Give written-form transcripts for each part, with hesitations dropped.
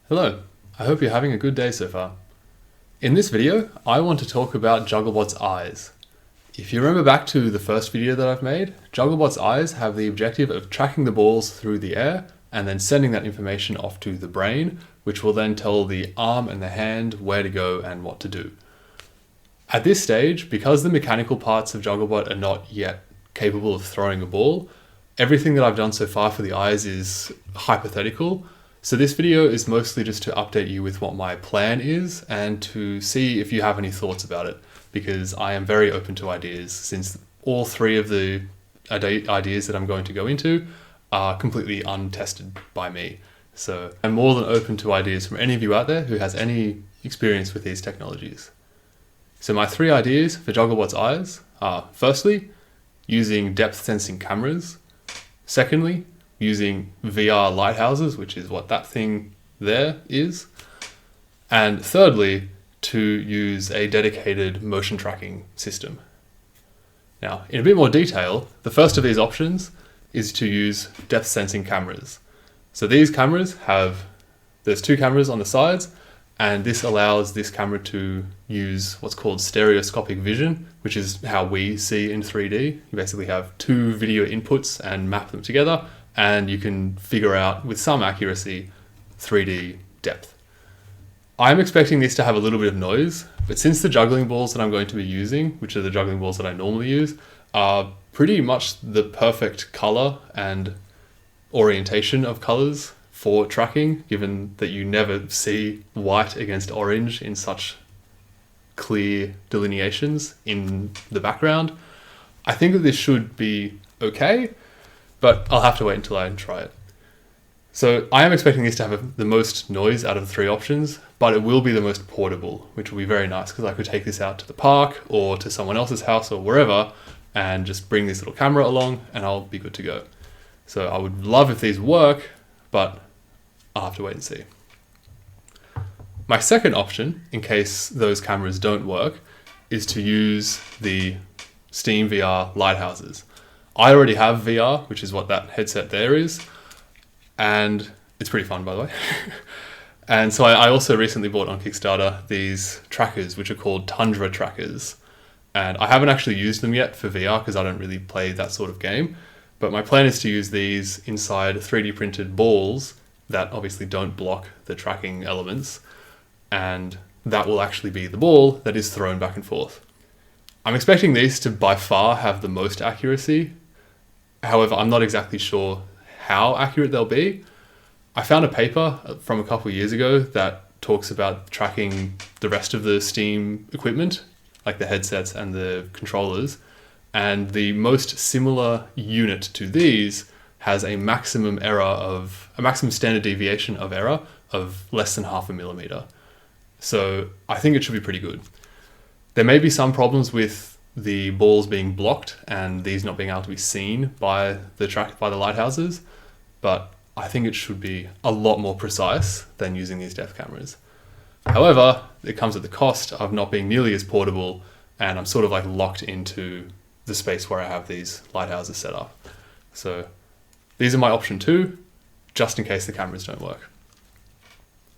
Hello, I hope you're having a good day so far. In this video, I want to talk about Jugglebot's eyes. If you remember back to the first video that I've made, Jugglebot's eyes have the objective of tracking the balls through the air and then sending that information off to the brain, which will then tell the arm and the hand where to go and what to do. At this stage, because the mechanical parts of Jugglebot are not yet capable of throwing a ball, everything that I've done so far for the eyes is hypothetical. So this video is mostly just to update you with what my plan is and to see if you have any thoughts about it, because I am very open to ideas since all three of the ideas that I'm going to go into are completely untested by me. So I'm more than open to ideas from any of you out there who has any experience with these technologies. So my three ideas for Jugglebot's eyes are, firstly, using depth sensing cameras. Secondly, using VR lighthouses, which is what that thing there is. And thirdly, to use a dedicated motion tracking system. Now, in a bit more detail, the first of these options is to use depth sensing cameras. So these cameras there's two cameras on the sides, and this allows this camera to use what's called stereoscopic vision, which is how we see in 3D. You basically have two video inputs and map them together, and you can figure out, with some accuracy, 3D depth. I'm expecting this to have a little bit of noise, but since the juggling balls that I'm going to be using, which are the juggling balls that I normally use, are pretty much the perfect color and orientation of colors for tracking, given that you never see white against orange in such clear delineations in the background, I think that this should be okay, but I'll have to wait until I try it. So I am expecting this to have the most noise out of the three options, but it will be the most portable, which will be very nice because I could take this out to the park or to someone else's house or wherever and just bring this little camera along and I'll be good to go. So I would love if these work, but I'll have to wait and see. My second option, in case those cameras don't work, is to use the Steam VR lighthouses. I already have VR, which is what that headset there is, and it's pretty fun, by the way. And so I also recently bought on Kickstarter these trackers, which are called Tundra trackers. And I haven't actually used them yet for VR because I don't really play that sort of game. But my plan is to use these inside 3D printed balls that obviously don't block the tracking elements. And that will actually be the ball that is thrown back and forth. I'm expecting these to by far have the most accuracy. However, I'm not exactly sure how accurate they'll be. I found a paper from a couple of years ago that talks about tracking the rest of the Steam equipment, like the headsets and the controllers, and the most similar unit to these has a maximum standard deviation of error of less than 0.5 millimeter. So I think it should be pretty good. There may be some problems with the balls being blocked and these not being able to be seen by the lighthouses, but I think it should be a lot more precise than using these depth cameras. However, it comes at the cost of not being nearly as portable, and I'm sort of like locked into the space where I have these lighthouses set up. So these are my option 2, just in case the cameras don't work.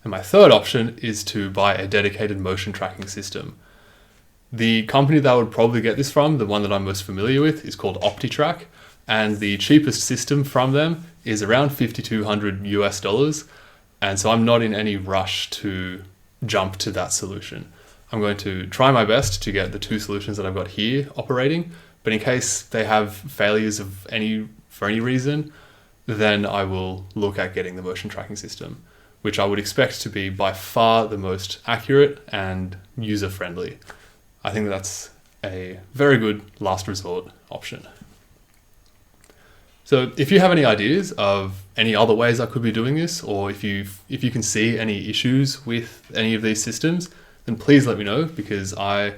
And my third option is to buy a dedicated motion tracking system. The company that I would probably get this from, the one that I'm most familiar with, is called OptiTrack, and the cheapest system from them is around $5,200 US, and so I'm not in any rush to jump to that solution. I'm going to try my best to get the two solutions that I've got here operating, but in case they have failures for any reason, then I will look at getting the motion tracking system, which I would expect to be by far the most accurate and user-friendly. I think that's a very good last resort option. So if you have any ideas of any other ways I could be doing this, or if you can see any issues with any of these systems, then please let me know, because I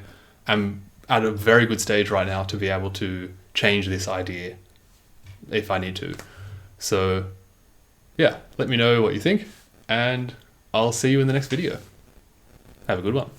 am at a very good stage right now to be able to change this idea if I need to. So yeah, let me know what you think, and I'll see you in the next video. Have a good one.